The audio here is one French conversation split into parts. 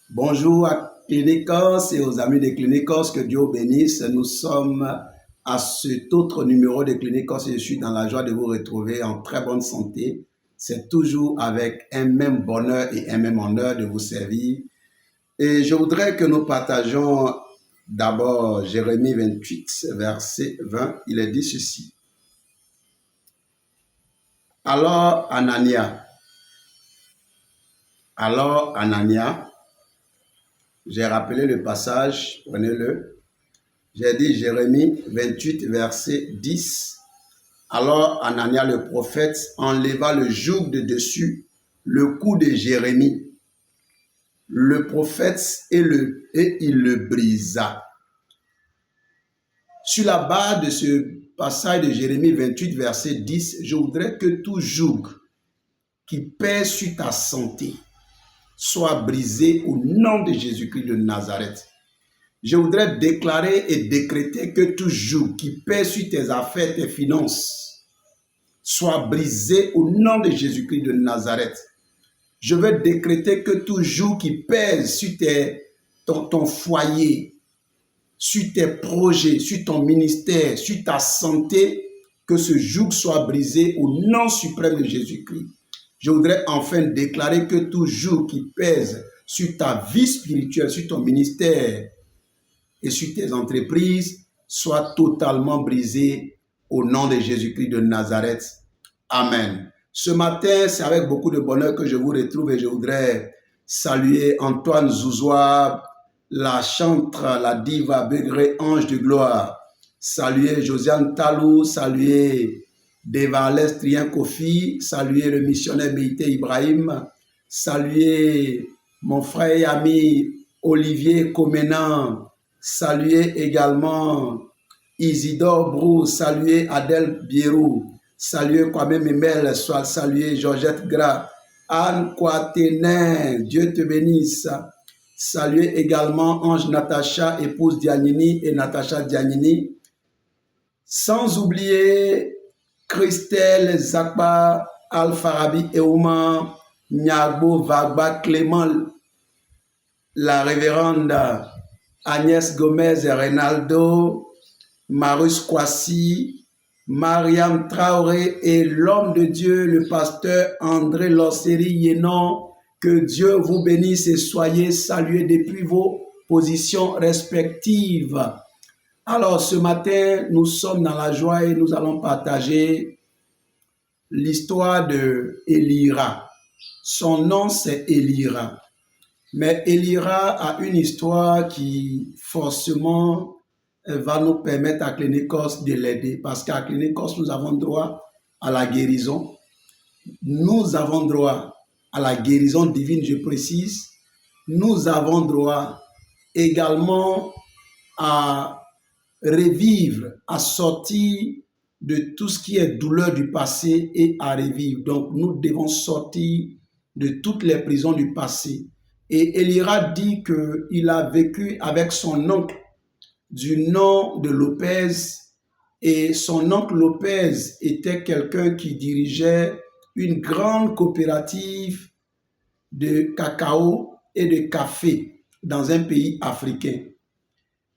Bonjour à Clinicos et aux amis de Clinicos, que Dieu bénisse. Nous sommes à cet autre numéro de Clinicos et je suis dans la joie de vous retrouver en très bonne santé. C'est toujours avec un même bonheur et un même honneur de vous servir. Et je voudrais que nous partagions d'abord Jérémie 28, verset 20. Il est dit ceci. Alors Anania, j'ai rappelé le passage, prenez-le. J'ai dit Jérémie 28, verset 10. Alors Anania le prophète enleva le joug de dessus le cou de Jérémie, le prophète, et il le brisa. Sur la base de ce passage de Jérémie 28, verset 10, je voudrais que tout joug qui pèse sur ta santé soit brisé au nom de Jésus-Christ de Nazareth. Je voudrais déclarer et décréter que tout joug qui pèse sur tes affaires, tes finances, soit brisé au nom de Jésus-Christ de Nazareth. Je veux décréter que tout joug qui pèse sur ton foyer, sur tes projets, sur ton ministère, sur ta santé, que ce joug soit brisé au nom suprême de Jésus-Christ. Je voudrais enfin déclarer que tout joug qui pèse sur ta vie spirituelle, sur ton ministère et sur tes entreprises soit totalement brisé au nom de Jésus-Christ de Nazareth. Amen. Ce matin, c'est avec beaucoup de bonheur que je vous retrouve et je voudrais saluer Antoine Zouzoua, la chantre, la diva Begré, ange de gloire. Saluer Josiane Talou, saluer Devales Trien Kofi, saluer le missionnaire Meïté Ibrahim, saluer mon frère et ami Olivier Comenan, saluer également Isidore Brou, saluer Adèle Bierou, saluer Kwame Memel, saluer Georgette Gras, Anne Kouatenin, Dieu te bénisse. Saluer également Ange Natacha, épouse Dianini et Natacha Dianini. Sans oublier Christelle Zakba, Al-Farabi Eouman, Nyagbo Vagba Clément, la révérende Agnès Gomez et Reynaldo, Marus Kwasi, Mariam Traoré et l'homme de Dieu, le pasteur André Losseri Yenon. Que Dieu vous bénisse et soyez salués depuis vos positions respectives. Alors ce matin, nous sommes dans la joie et nous allons partager l'histoire de Élira. Son nom c'est Élira. Mais Élira a une histoire qui forcément va nous permettre à Clinicos de l'aider. Parce qu'à Clinicos, nous avons droit à la guérison. Nous avons droit à la guérison divine, je précise. Nous avons droit également à revivre, à sortir de tout ce qui est douleur du passé et à revivre. Donc, nous devons sortir de toutes les prisons du passé. Et Élira dit qu'il a vécu avec son oncle du nom de Lopez. Et son oncle Lopez était quelqu'un qui dirigeait une grande coopérative de cacao et de café dans un pays africain.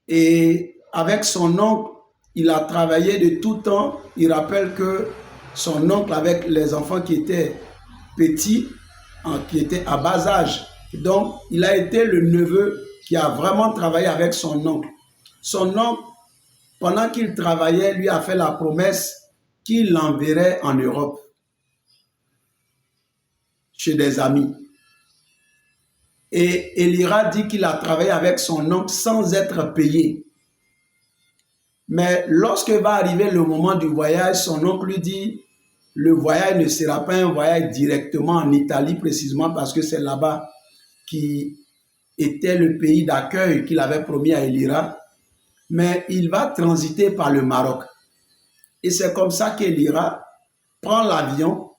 Et avec son oncle, il a travaillé de tout temps. Il rappelle que son oncle, avec les enfants qui étaient petits, qui étaient à bas âge, donc il a été le neveu qui a vraiment travaillé avec son oncle. Son oncle, pendant qu'il travaillait, lui a fait la promesse qu'il l'enverrait en Europe chez des amis. Et Élira dit qu'il a travaillé avec son oncle sans être payé. Mais lorsque va arriver le moment du voyage, son oncle lui dit le voyage ne sera pas un voyage directement en Italie précisément parce que c'est là-bas qui était le pays d'accueil qu'il avait promis à Élira, mais il va transiter par le Maroc. Et c'est comme ça qu'Élira prend l'avion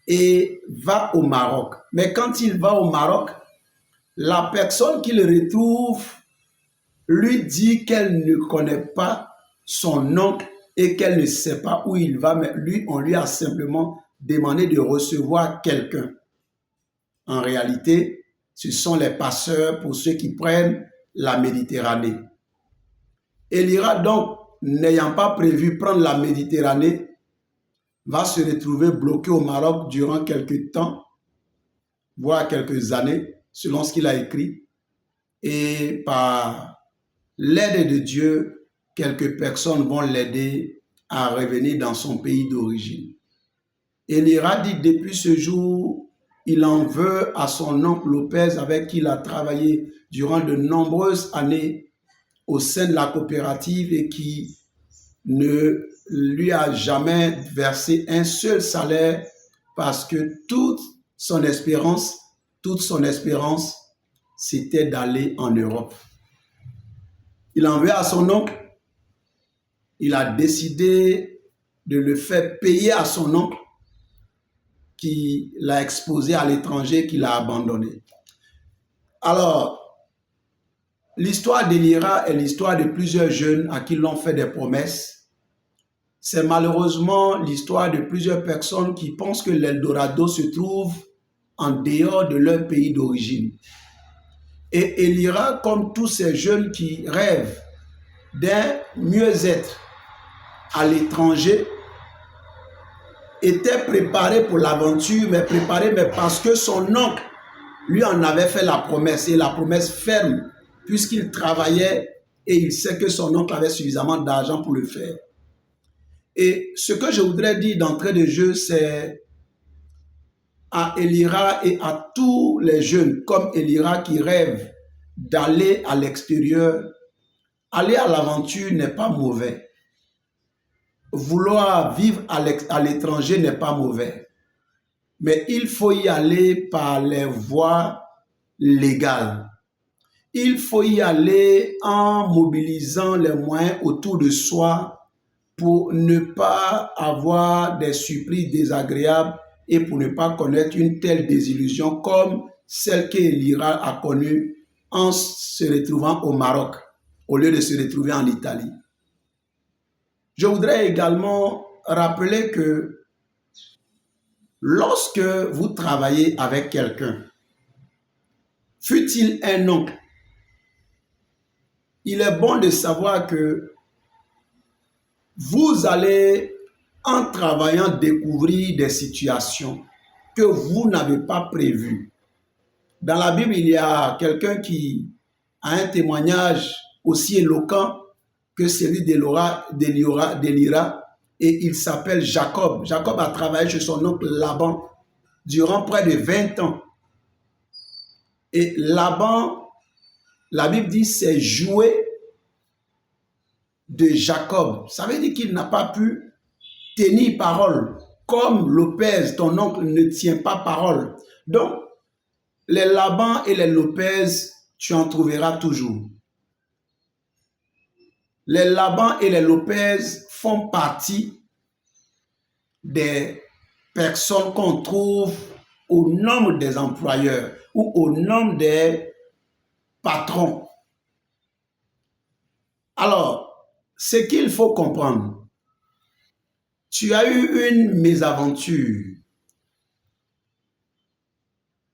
et va au Maroc. Mais quand il va au Maroc, la personne qu'il retrouve lui dit qu'elle ne connaît pas son oncle et qu'elle ne sait pas où il va, mais lui, on lui a simplement demandé de recevoir quelqu'un. En réalité, ce sont les passeurs pour ceux qui prennent la Méditerranée. Elira, donc, n'ayant pas prévu prendre la Méditerranée, va se retrouver bloqué au Maroc durant quelques temps, voire quelques années, selon ce qu'il a écrit. Et par l'aide de Dieu, quelques personnes vont l'aider à revenir dans son pays d'origine. Elira dit, depuis ce jour, il en veut à son oncle Lopez, avec qui il a travaillé durant de nombreuses années au sein de la coopérative et qui ne lui a jamais versé un seul salaire parce que toute son espérance, c'était d'aller en Europe. Il en veut à son oncle. Il a décidé de le faire payer à son oncle qui l'a exposé à l'étranger, qui l'a abandonné. Alors, l'histoire d'Elira est l'histoire de plusieurs jeunes à qui l'on fait des promesses. C'est malheureusement l'histoire de plusieurs personnes qui pensent que l'Eldorado se trouve en dehors de leur pays d'origine. Et Elira, comme tous ces jeunes qui rêvent d'un mieux-être à l'étranger, était préparé pour l'aventure, mais parce que son oncle lui en avait fait la promesse, et la promesse ferme, puisqu'il travaillait et il sait que son oncle avait suffisamment d'argent pour le faire. Et ce que je voudrais dire d'entrée de jeu, c'est à Elira et à tous les jeunes comme Elira qui rêvent d'aller à l'extérieur. Aller à l'aventure n'est pas mauvais. Vouloir vivre à l'étranger n'est pas mauvais. Mais il faut y aller par les voies légales. Il faut y aller en mobilisant les moyens autour de soi pour ne pas avoir des surprises désagréables et pour ne pas connaître une telle désillusion comme celle qu'Elira a connue en se retrouvant au Maroc au lieu de se retrouver en Italie. Je voudrais également rappeler que lorsque vous travaillez avec quelqu'un, fût-il un oncle, il est bon de savoir que vous allez, en travaillant, découvrir des situations que vous n'avez pas prévues. Dans la Bible, il y a quelqu'un qui a un témoignage aussi éloquent que celui d'Elira, et il s'appelle Jacob. Jacob a travaillé chez son oncle Laban durant près de 20 ans. Et Laban, la Bible dit, c'est jouet de Jacob. Ça veut dire qu'il n'a pas pu tenir parole, comme Lopez, ton oncle, ne tient pas parole. Donc, les Laban et les Lopez, tu en trouveras toujours. Les Laban et les Lopez font partie des personnes qu'on trouve au nombre des employeurs ou au nombre des patrons. Alors, ce qu'il faut comprendre, tu as eu une mésaventure,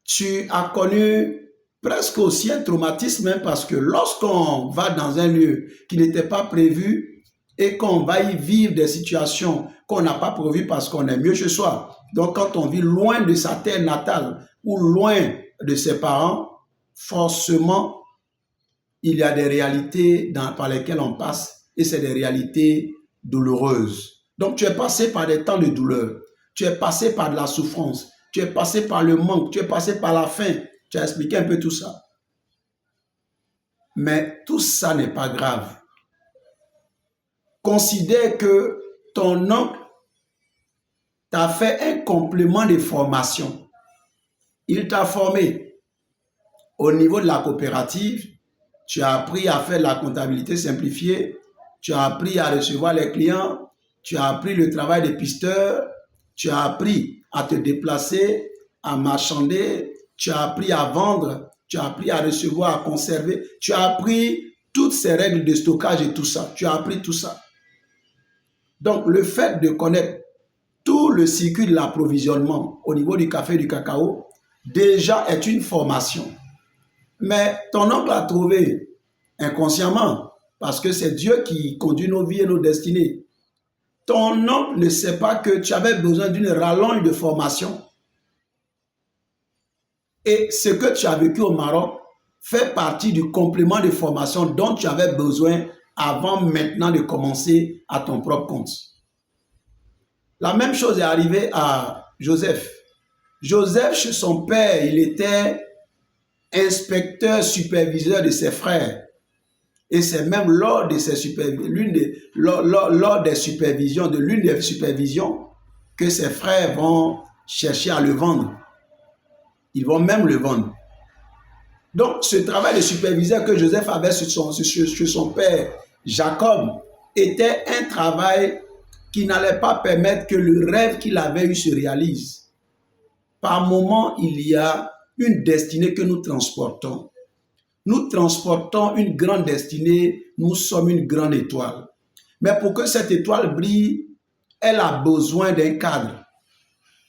tu as connu presque aussi un traumatisme, hein, parce que lorsqu'on va dans un lieu qui n'était pas prévu et qu'on va y vivre des situations qu'on n'a pas prévues parce qu'on est mieux chez soi. Donc quand on vit loin de sa terre natale ou loin de ses parents, forcément, il y a des réalités par lesquelles on passe et c'est des réalités douloureuses. Donc tu es passé par des temps de douleur, tu es passé par de la souffrance, tu es passé par le manque, tu es passé par la faim. Tu as expliqué un peu tout ça. Mais tout ça n'est pas grave. Considère que ton oncle t'a fait un complément de formation. Il t'a formé au niveau de la coopérative. Tu as appris à faire la comptabilité simplifiée. Tu as appris à recevoir les clients. Tu as appris le travail de pisteur. Tu as appris à te déplacer, à marchander. Tu as appris à vendre, tu as appris à recevoir, à conserver. Tu as appris toutes ces règles de stockage et tout ça. Tu as appris tout ça. Donc, le fait de connaître tout le circuit de l'approvisionnement au niveau du café et du cacao, déjà est une formation. Mais ton oncle a trouvé inconsciemment, parce que c'est Dieu qui conduit nos vies et nos destinées. Ton oncle ne sait pas que tu avais besoin d'une rallonge de formation. Et ce que tu as vécu au Maroc fait partie du complément de formation dont tu avais besoin avant maintenant de commencer à ton propre compte. La même chose est arrivée à Joseph. Joseph, chez son père, il était inspecteur superviseur de ses frères. Et c'est même lors de ses lors des supervisions, de l'une des supervisions, que ses frères vont chercher à le vendre. Ils vont même le vendre. Donc, ce travail de superviseur que Joseph avait sur son père, Jacob, était un travail qui n'allait pas permettre que le rêve qu'il avait eu se réalise. Par moment, il y a une destinée que nous transportons. Nous transportons une grande destinée, nous sommes une grande étoile. Mais pour que cette étoile brille, elle a besoin d'un cadre.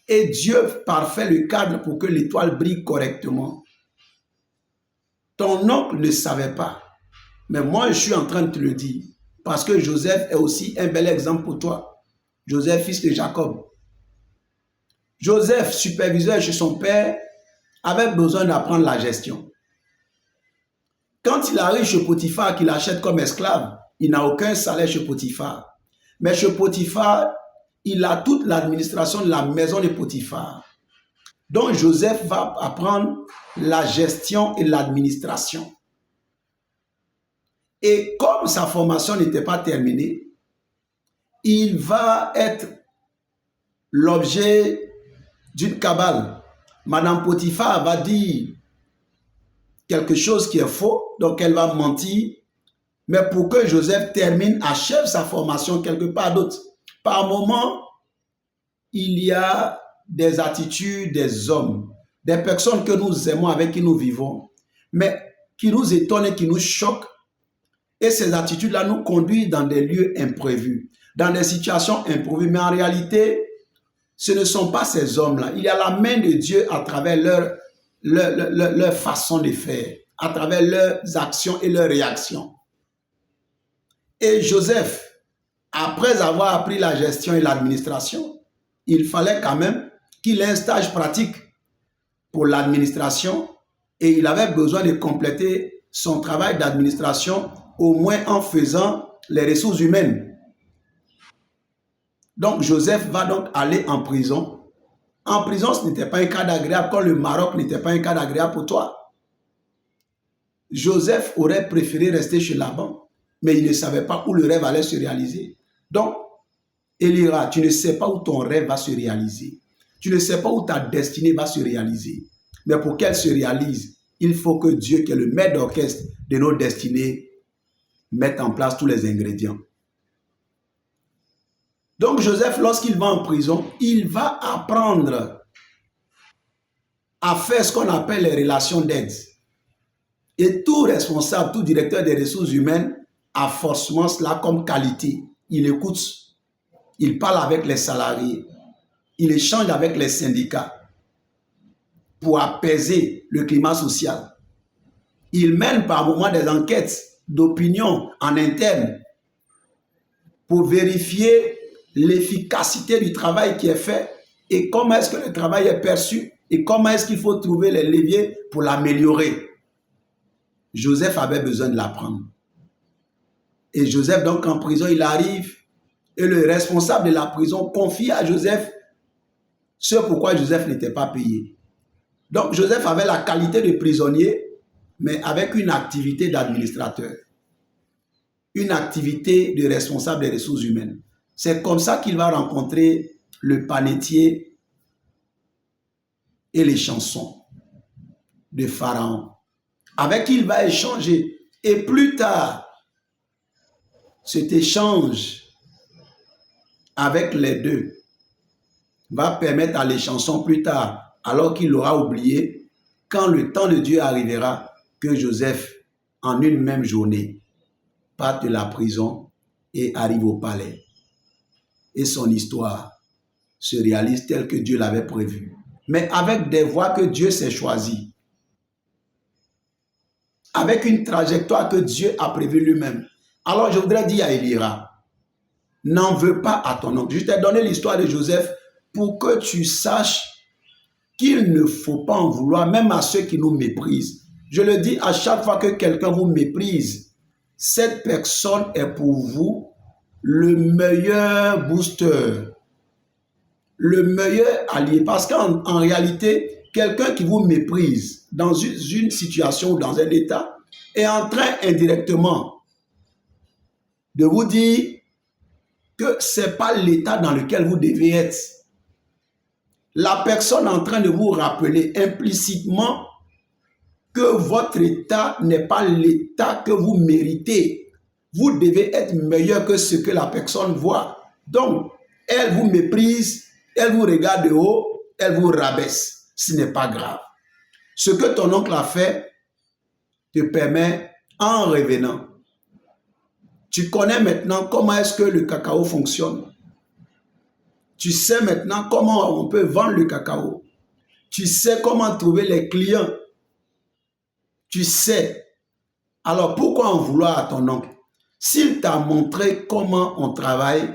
Et Dieu parfait le cadre pour que l'étoile brille correctement. Ton oncle ne savait pas. Mais moi, je suis en train de te le dire. Parce que Joseph est aussi un bel exemple pour toi. Joseph, fils de Jacob. Joseph, superviseur chez son père, avait besoin d'apprendre la gestion. Quand il arrive chez Potiphar, qu'il achète comme esclave, il n'a aucun salaire chez Potiphar. Mais chez Potiphar, il a toute l'administration de la maison de Potiphar. Donc Joseph va apprendre la gestion et l'administration. Et comme sa formation n'était pas terminée, il va être l'objet d'une cabale. Madame Potiphar va dire quelque chose qui est faux, donc elle va mentir. Mais pour que Joseph termine, achève sa formation quelque part d'autre. Par moment, il y a des attitudes des hommes, des personnes que nous aimons, avec qui nous vivons, mais qui nous étonnent et qui nous choquent. Et ces attitudes-là nous conduisent dans des lieux imprévus, dans des situations imprévues. Mais en réalité, ce ne sont pas ces hommes-là. Il y a la main de Dieu à travers leur façon de faire, à travers leurs actions et leurs réactions. Et Joseph, après avoir appris la gestion et l'administration, il fallait quand même qu'il ait un stage pratique pour l'administration et il avait besoin de compléter son travail d'administration au moins en faisant les ressources humaines. Donc Joseph va donc aller en prison. En prison, ce n'était pas un cas agréable, comme le Maroc n'était pas un cas agréable pour toi. Joseph aurait préféré rester chez Laban, mais il ne savait pas où le rêve allait se réaliser. Donc, Elira, tu ne sais pas où ton rêve va se réaliser. Tu ne sais pas où ta destinée va se réaliser. Mais pour qu'elle se réalise, il faut que Dieu, qui est le maître d'orchestre de nos destinées, mette en place tous les ingrédients. Donc Joseph, lorsqu'il va en prison, il va apprendre à faire ce qu'on appelle les relations d'aide. Et tout responsable, tout directeur des ressources humaines a forcément cela comme qualité. Il écoute, il parle avec les salariés, il échange avec les syndicats pour apaiser le climat social. Il mène par moments des enquêtes d'opinion en interne pour vérifier l'efficacité du travail qui est fait et comment est-ce que le travail est perçu et comment est-ce qu'il faut trouver les leviers pour l'améliorer. Joseph avait besoin de l'apprendre. Et Joseph, donc en prison, il arrive et le responsable de la prison confie à Joseph ce pourquoi Joseph n'était pas payé. Donc Joseph avait la qualité de prisonnier, mais avec une activité d'administrateur, une activité de responsable des ressources humaines. C'est comme ça qu'il va rencontrer le panetier et les chansons de Pharaon, avec qui il va échanger. Et plus tard, cet échange avec les deux va permettre à les chansons plus tard, alors qu'il aura oublié, quand le temps de Dieu arrivera, que Joseph, en une même journée, parte de la prison et arrive au palais. Et son histoire se réalise telle que Dieu l'avait prévue. Mais avec des voies que Dieu s'est choisies. avec une trajectoire que Dieu a prévue lui-même. Alors je voudrais dire à Elira, n'en veux pas à ton oncle. Je t'ai donné l'histoire de Joseph pour que tu saches qu'il ne faut pas en vouloir, même à ceux qui nous méprisent. Je le dis à chaque fois que quelqu'un vous méprise, cette personne est pour vous le meilleur booster, le meilleur allié. Parce qu'en réalité, quelqu'un qui vous méprise dans une situation ou dans un état est en train indirectement de vous dire que ce n'est pas l'état dans lequel vous devez être. La personne est en train de vous rappeler implicitement que votre état n'est pas l'état que vous méritez. Vous devez être meilleur que ce que la personne voit. Donc, elle vous méprise, elle vous regarde de haut, elle vous rabaisse. Ce n'est pas grave. Ce que ton oncle a fait te permet, en revenant, tu connais maintenant comment est-ce que le cacao fonctionne. Tu sais maintenant comment on peut vendre le cacao. Tu sais comment trouver les clients. Tu sais. Alors pourquoi en vouloir à ton oncle? S'il t'a montré comment on travaille,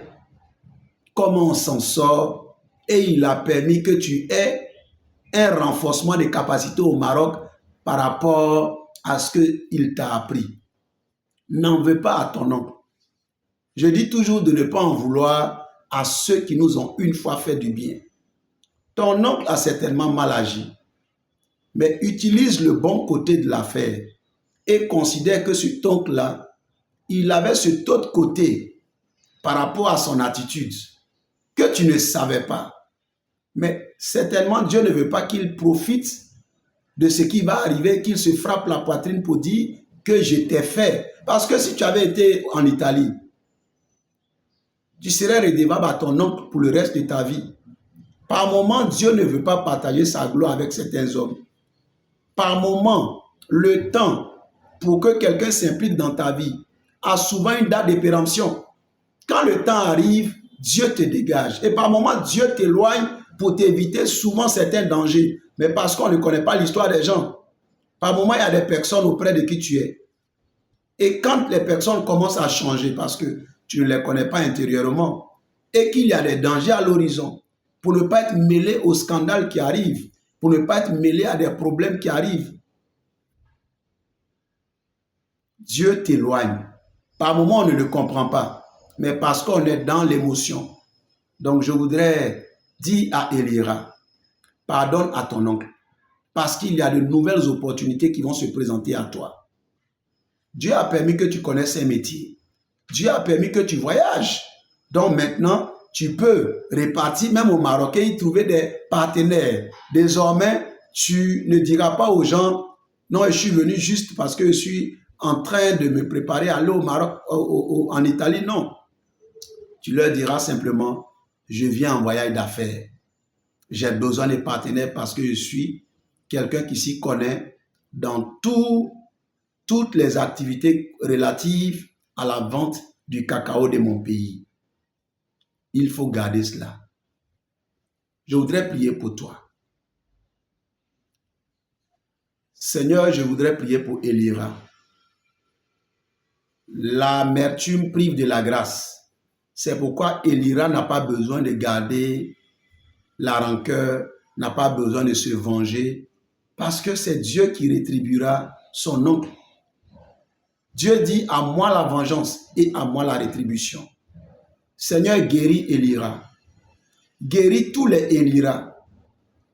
comment on s'en sort, et il a permis que tu aies un renforcement des capacités au Maroc par rapport à ce qu'il t'a appris. N'en veux pas à ton oncle. Je dis toujours de ne pas en vouloir à ceux qui nous ont une fois fait du bien. Ton oncle a certainement mal agi, mais utilise le bon côté de l'affaire et considère que cet oncle-là, il avait cet autre côté par rapport à son attitude que tu ne savais pas. Mais certainement, Dieu ne veut pas qu'il profite de ce qui va arriver, qu'il se frappe la poitrine pour dire que je t'ai fait. Parce que si tu avais été en Italie, tu serais redevable à ton oncle pour le reste de ta vie. Par moment, Dieu ne veut pas partager sa gloire avec certains hommes. Par moment, le temps pour que quelqu'un s'implique dans ta vie a souvent une date de péremption. Quand le temps arrive, Dieu te dégage. Et par moment, Dieu t'éloigne pour t'éviter souvent certains dangers. Mais parce qu'on ne connaît pas l'histoire des gens. Par moment, il y a des personnes auprès de qui tu es. Et quand les personnes commencent à changer parce que tu ne les connais pas intérieurement et qu'il y a des dangers à l'horizon, pour ne pas être mêlé aux scandales qui arrivent, pour ne pas être mêlé à des problèmes qui arrivent, Dieu t'éloigne. Par moment, on ne le comprend pas, mais parce qu'on est dans l'émotion. Donc, je voudrais dire à Elira, pardonne à ton oncle, parce qu'il y a de nouvelles opportunités qui vont se présenter à toi. Dieu a permis que tu connaisses un métier. Dieu a permis que tu voyages. Donc maintenant, tu peux répartir même au Maroc et y trouver des partenaires. Désormais, tu ne diras pas aux gens, non, je suis venu juste parce que je suis en train de me préparer à aller au Maroc, en Italie. Non. Tu leur diras simplement, je viens en voyage d'affaires. J'ai besoin de partenaires parce que je suis quelqu'un qui s'y connaît dans toutes les activités relatives à la vente du cacao de mon pays. Il faut garder cela. Je voudrais prier pour toi. Seigneur, je voudrais prier pour Elira. L'amertume prive de la grâce. C'est pourquoi Elira n'a pas besoin de garder la rancœur, n'a pas besoin de se venger, parce que c'est Dieu qui rétribuera son oncle. Dieu dit, à moi la vengeance et à moi la rétribution. Seigneur, guéris Elira. Guéris tous les Elira.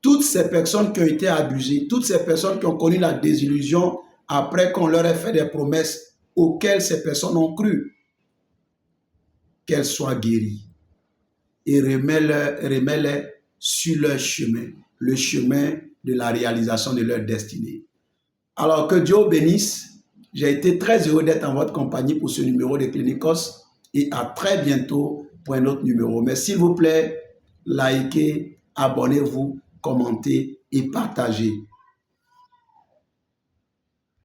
Toutes ces personnes qui ont été abusées, toutes ces personnes qui ont connu la désillusion après qu'on leur ait fait des promesses auxquelles ces personnes ont cru. Qu'elles soient guéries. Et remets-les sur leur chemin, le chemin de la réalisation de leur destinée. Alors que Dieu bénisse. J'ai été très heureux d'être en votre compagnie pour ce numéro de Clinicos et à très bientôt pour un autre numéro. Mais s'il vous plaît, likez, abonnez-vous, commentez et partagez.